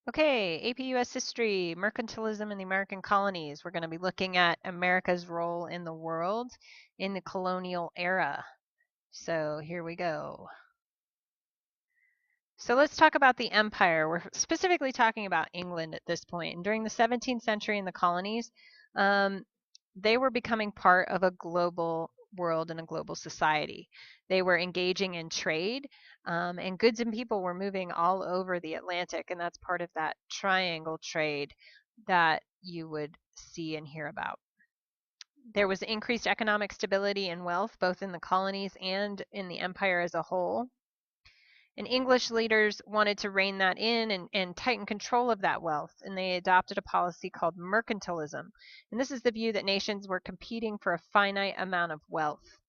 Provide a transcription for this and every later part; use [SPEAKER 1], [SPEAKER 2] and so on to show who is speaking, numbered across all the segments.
[SPEAKER 1] Okay, AP US History, Mercantilism in the American Colonies. We're going to be looking at America's role in the world in the colonial era. So here we go. So let's talk about the empire. We're specifically talking about England at this point. And during the 17th century in the colonies, um, they were becoming part of a global world and a global society. They were engaging in trade, and goods and people were moving all over the Atlantic, and that's part of that triangle trade that you would see and hear about. There was increased economic stability and wealth both in the colonies and in the empire as a whole. And English leaders wanted to rein that in and tighten control of that wealth, and they adopted a policy called mercantilism. And this is the view that nations were competing for a finite amount of wealth.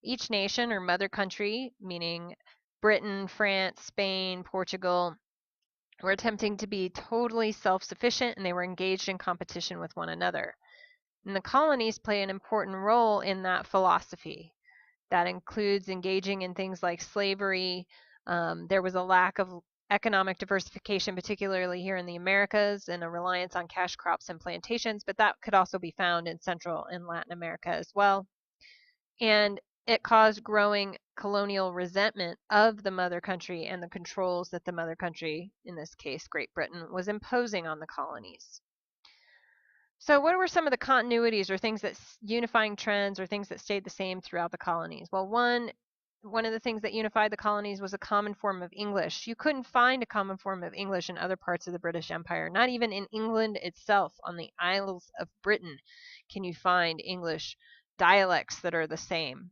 [SPEAKER 1] Each nation or mother country, meaning Britain, France, Spain, Portugal, were attempting to be totally self sufficient, and they were engaged in competition with one another. And the colonies play an important role in that philosophy. That includes engaging in things like slavery. There was a lack of economic diversification, particularly here in the Americas, and a reliance on cash crops and plantations, but that could also be found in Central and Latin America as well. And it caused growing colonial resentment of the mother country and the controls that the mother country, in this case Great Britain, was imposing on the colonies. So, what were some of the continuities or things that unifying trends or things that stayed the same throughout the colonies? Well, one of the things that unified the colonies was a common form of English. You couldn't find a common form of English in other parts of the British Empire. Not even in England itself, on the Isles of Britain, can you find English dialects that are the same.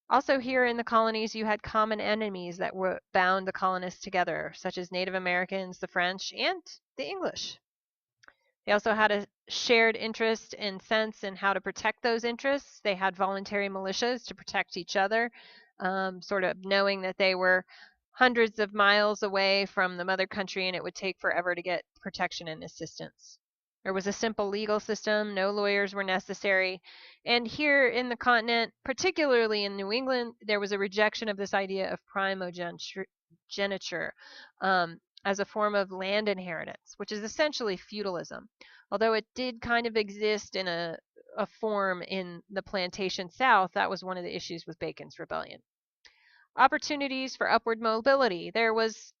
[SPEAKER 1] Also, here in the colonies, you had common enemies that were bound the colonists together, such as Native Americans, the French, and the English. They also had a shared interest and sense in how to protect those interests. They had voluntary militias to protect each other, sort of knowing that they were hundreds of miles away from the mother country and it would take forever to get protection and assistance. There was a simple legal system, no lawyers were necessary. And here in the continent, particularly in New England, there was a rejection of this idea of primogeniture. As a form of land inheritance, which is essentially feudalism. Although it did kind of exist in a form in the plantation South, that was one of the issues with Bacon's Rebellion. Opportunities for upward mobility. There was,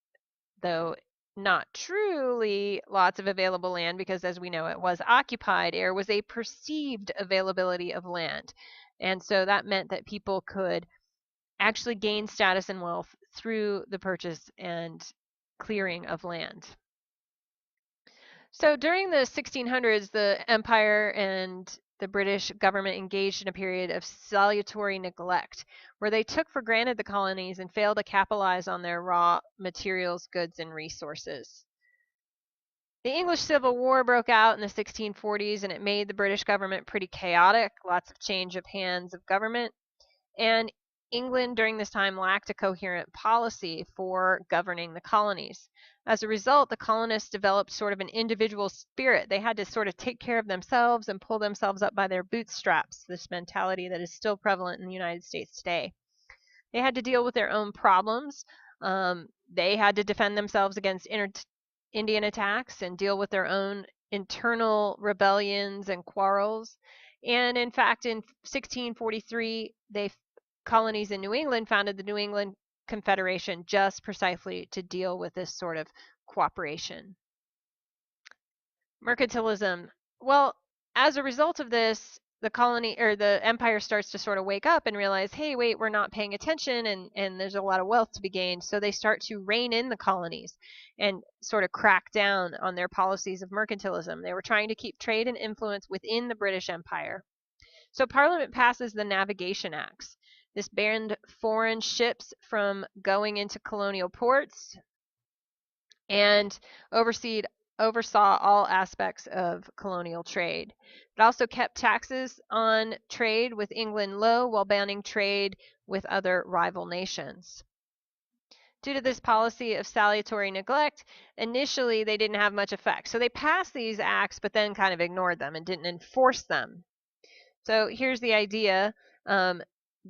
[SPEAKER 1] though not truly lots of available land, because as we know it was occupied, there was a perceived availability of land. And so that meant that people could actually gain status and wealth through the purchase and clearing of land. So during the 1600s, the empire and the British government engaged in a period of salutary neglect, where they took for granted the colonies and failed to capitalize on their raw materials, goods, and resources. The English Civil War broke out in the 1640s, and it made the British government pretty chaotic, lots of change of hands of government. And England during this time lacked a coherent policy for governing the colonies. As a result, the colonists developed sort of an individual spirit. They had to sort of take care of themselves and pull themselves up by their bootstraps, this mentality that is still prevalent in the United States today. They had to deal with their own problems. They had to defend themselves against Indian attacks and deal with their own internal rebellions and quarrels. And in fact, in 1643, they colonies in New England founded the New England Confederation just precisely to deal with this sort of cooperation. Mercantilism. Well, as a result of this, the colony or the empire starts to sort of wake up and realize, hey, wait, we're not paying attention and there's a lot of wealth to be gained. So they start to rein in the colonies and sort of crack down on their policies of mercantilism. They were trying to keep trade and influence within the British Empire. So Parliament passes the Navigation Acts. This banned foreign ships from going into colonial ports and oversaw all aspects of colonial trade. It also kept taxes on trade with England low while banning trade with other rival nations. Due to this policy of salutary neglect, initially they didn't have much effect. So they passed these acts, but then kind of ignored them and didn't enforce them. So here's the idea.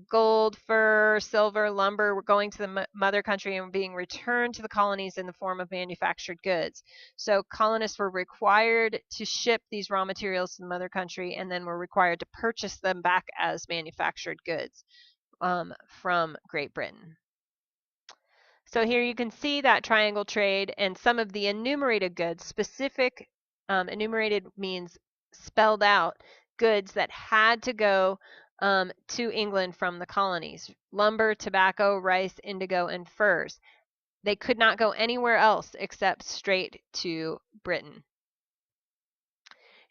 [SPEAKER 1] Gold, fur, silver, lumber were going to the mother country and being returned to the colonies in the form of manufactured goods. So colonists were required to ship these raw materials to the mother country and then were required to purchase them back as manufactured goods from Great Britain. So here you can see that triangle trade and some of the enumerated goods. Specific enumerated means spelled out goods that had to go to England from the colonies. Lumber, tobacco, rice, indigo, and furs. They could not go anywhere else except straight to Britain.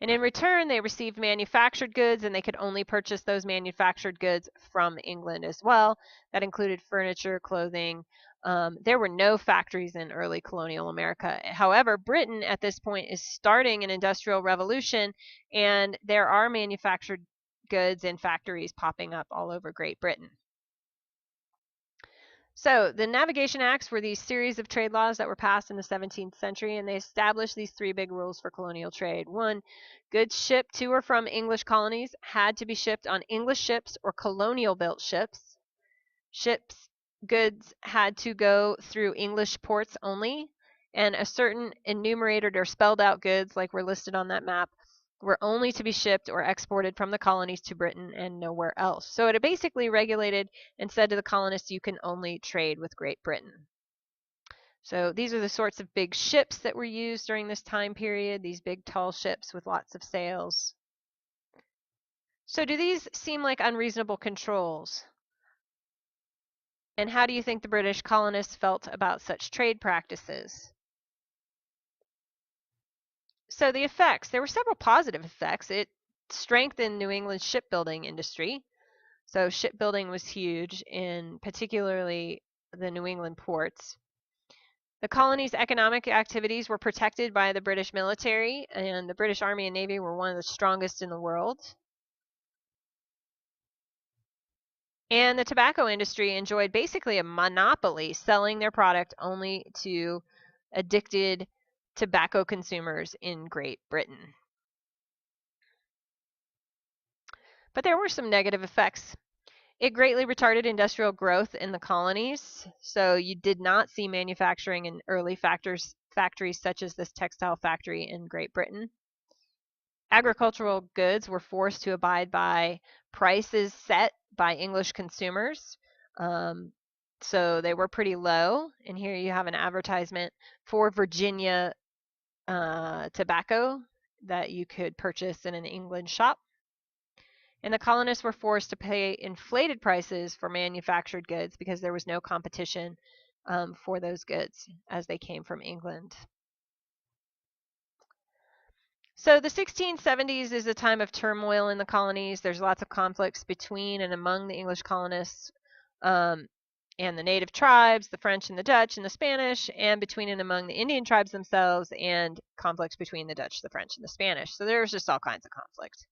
[SPEAKER 1] And in return, they received manufactured goods, and they could only purchase those manufactured goods from England as well. That included furniture, clothing. There were no factories in early colonial America. However, Britain at this point is starting an industrial revolution, and there are manufactured goods and factories popping up all over Great Britain. So the Navigation Acts were these series of trade laws that were passed in the 17th century, and they established these three big rules for colonial trade. One, goods shipped to or from English colonies had to be shipped on English ships or colonial-built ships. Ships' goods had to go through English ports only, and a certain enumerated or spelled out goods, like were listed on that map, were only to be shipped or exported from the colonies to Britain and nowhere else. So it basically regulated and said to the colonists, you can only trade with Great Britain. So these are the sorts of big ships that were used during this time period, these big tall ships with lots of sails. So do these seem like unreasonable controls? And how do you think the British colonists felt about such trade practices? So the effects, there were several positive effects. It strengthened New England's shipbuilding industry. So shipbuilding was huge in particularly the New England ports. The colony's economic activities were protected by the British military, and the British Army and Navy were one of the strongest in the world. And the tobacco industry enjoyed basically a monopoly, selling their product only to addicted tobacco consumers in Great Britain. But there were some negative effects. It greatly retarded industrial growth in the colonies, so you did not see manufacturing in early factories such as this textile factory in Great Britain. Agricultural goods were forced to abide by prices set by English consumers, so they were pretty low. And here you have an advertisement for Virginia tobacco that you could purchase in an England shop. And the colonists were forced to pay inflated prices for manufactured goods because there was no competition for those goods as they came from England. So the 1670s is a time of turmoil in the colonies. There's lots of conflicts between and among the English colonists and the native tribes, the French and the Dutch and the Spanish, and between and among the Indian tribes themselves, and conflicts between the Dutch, the French, and the Spanish. So there's just all kinds of conflict.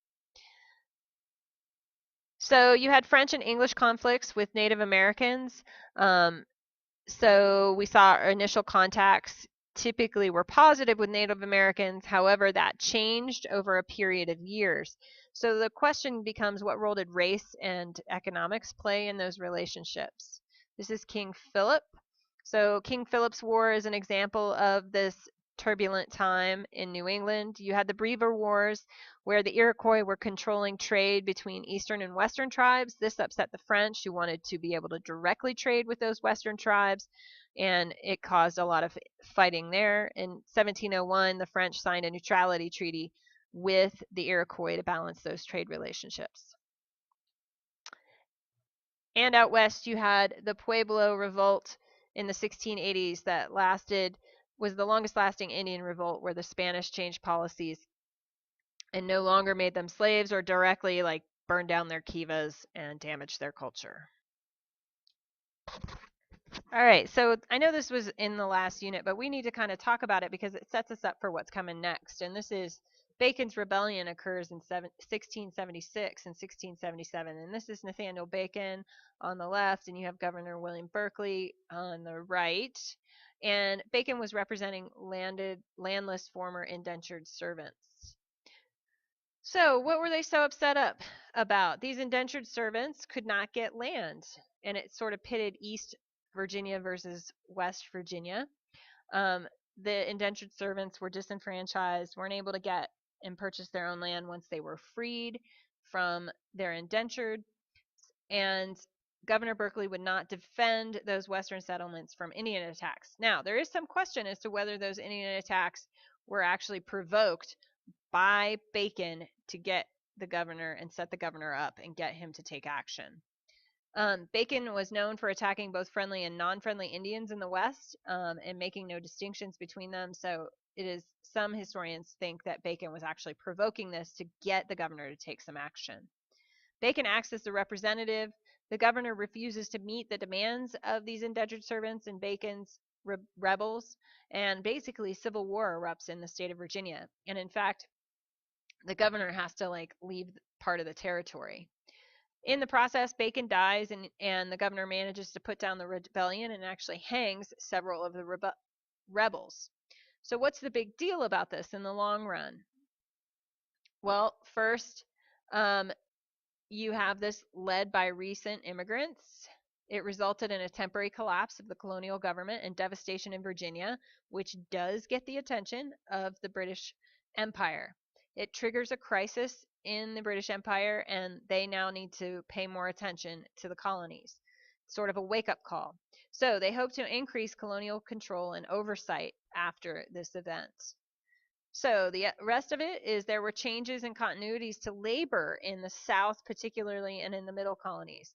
[SPEAKER 1] So you had French and English conflicts with Native Americans. So we saw our initial contacts typically were positive with Native Americans. However, that changed over a period of years. So the question becomes, what role did race and economics play in those relationships? This is King Philip. So King Philip's War is an example of this turbulent time in New England. You had the Brever Wars, where the Iroquois were controlling trade between eastern and western tribes. This upset the French, who wanted to be able to directly trade with those western tribes, and it caused a lot of fighting there. In 1701, the French signed a neutrality treaty with the Iroquois to balance those trade relationships. And out west, you had the Pueblo Revolt in the 1680s that was the longest lasting Indian revolt, where the Spanish changed policies and no longer made them slaves or directly burned down their kivas and damaged their culture. All right, so I know this was in the last unit, but we need to kind of talk about it because it sets us up for what's coming next. And this is Bacon's Rebellion occurs in 1676 and 1677. And this is Nathaniel Bacon on the left, and you have Governor William Berkeley on the right. And Bacon was representing landless former indentured servants. So, what were they so upset about? These indentured servants could not get land, and it sort of pitted East Virginia versus West Virginia. Um, the indentured servants were disenfranchised, weren't able to get and purchase their own land once they were freed from their indentured, and Governor Berkeley would not defend those western settlements from Indian attacks. Now, there is some question as to whether those Indian attacks were actually provoked by Bacon to get the governor and set the governor up and get him to take action. Bacon was known for attacking both friendly and non-friendly Indians in the West, and making no distinctions between them. So it is, some historians think that Bacon was actually provoking this to get the governor to take some action. Bacon acts as the representative. The governor refuses to meet the demands of these indentured servants and Bacon's rebels, and basically civil war erupts in the state of Virginia. And in fact, the governor has to leave part of the territory. In the process, Bacon dies, and the governor manages to put down the rebellion and actually hangs several of the rebels. So what's the big deal about this in the long run? Well, first, you have this led by recent immigrants. It resulted in a temporary collapse of the colonial government and devastation in Virginia, which does get the attention of the British Empire. It triggers a crisis in the British Empire, and they now need to pay more attention to the colonies. Sort of a wake-up call. So they hope to increase colonial control and oversight after this event. So the rest of it is there were changes and continuities to labor in the South, particularly, and in the middle colonies.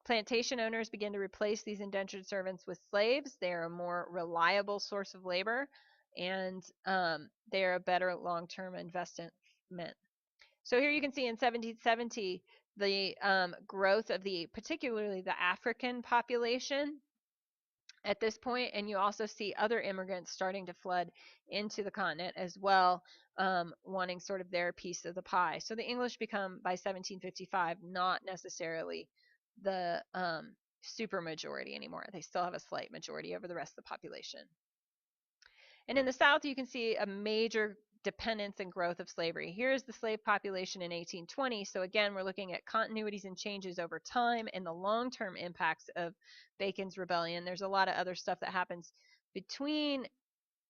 [SPEAKER 1] Plantation owners began to replace these indentured servants with slaves. They are a more reliable source of labor, and they are a better long-term investment. So here you can see in 1770 the growth of particularly the African population at this point, and you also see other immigrants starting to flood into the continent as well, wanting sort of their piece of the pie. So the English become, by 1755, not necessarily the super majority anymore. They still have a slight majority over the rest of the population. And in the South, you can see a major dependence and growth of slavery. Here's the slave population in 1820. So again, we're looking at continuities and changes over time and the long-term impacts of Bacon's rebellion. There's a lot of other stuff that happens between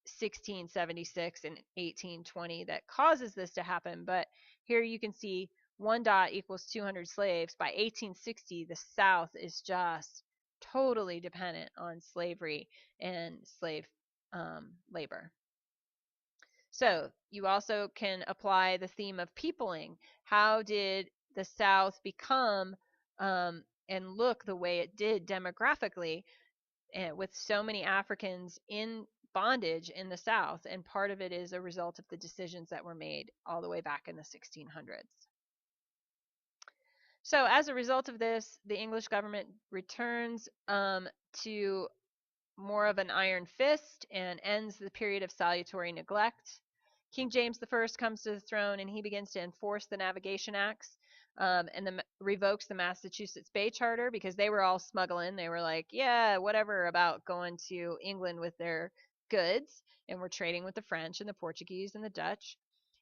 [SPEAKER 1] 1676 and 1820 that causes this to happen. But here you can see 1 dot equals 200 slaves. By 1860, the South is just totally dependent on slavery and slave labor. So you also can apply the theme of peopling. How did the South become and look the way it did demographically, with so many Africans in bondage in the South? And part of it is a result of the decisions that were made all the way back in the 1600s. So as a result of this, the English government returns to more of an iron fist and ends the period of salutary neglect. King James I comes to the throne, and he begins to enforce the Navigation Acts, and revokes the Massachusetts Bay Charter, because they were all smuggling. They were like, yeah, whatever about going to England with their goods, and we're trading with the French and the Portuguese and the Dutch.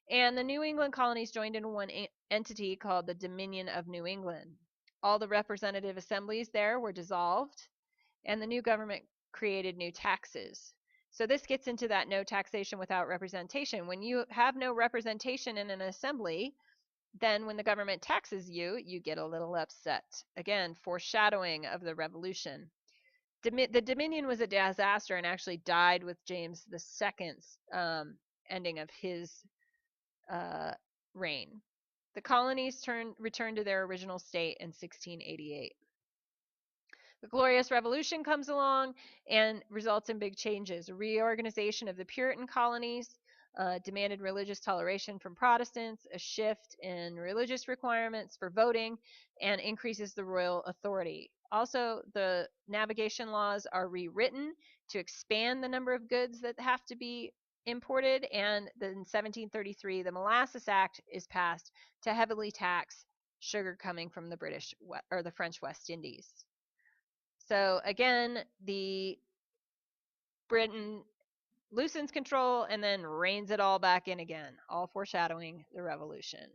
[SPEAKER 1] And the New England colonies joined into one entity called the Dominion of New England. All the representative assemblies there were dissolved, and the new government created new taxes. So this gets into that no taxation without representation. When you have no representation in an assembly, then when the government taxes you, you get a little upset. Again, foreshadowing of the revolution. The Dominion was a disaster and actually died with James II's ending of his reign. The colonies returned to their original state in 1688. The Glorious Revolution comes along and results in big changes. A reorganization of the Puritan colonies demanded religious toleration from Protestants, a shift in religious requirements for voting, and increases the royal authority. Also, the navigation laws are rewritten to expand the number of goods that have to be imported, and then in 1733, the Molasses Act is passed to heavily tax sugar coming from the French West Indies. So again, the Britain loosens control and then reins it all back in again, all foreshadowing the revolution.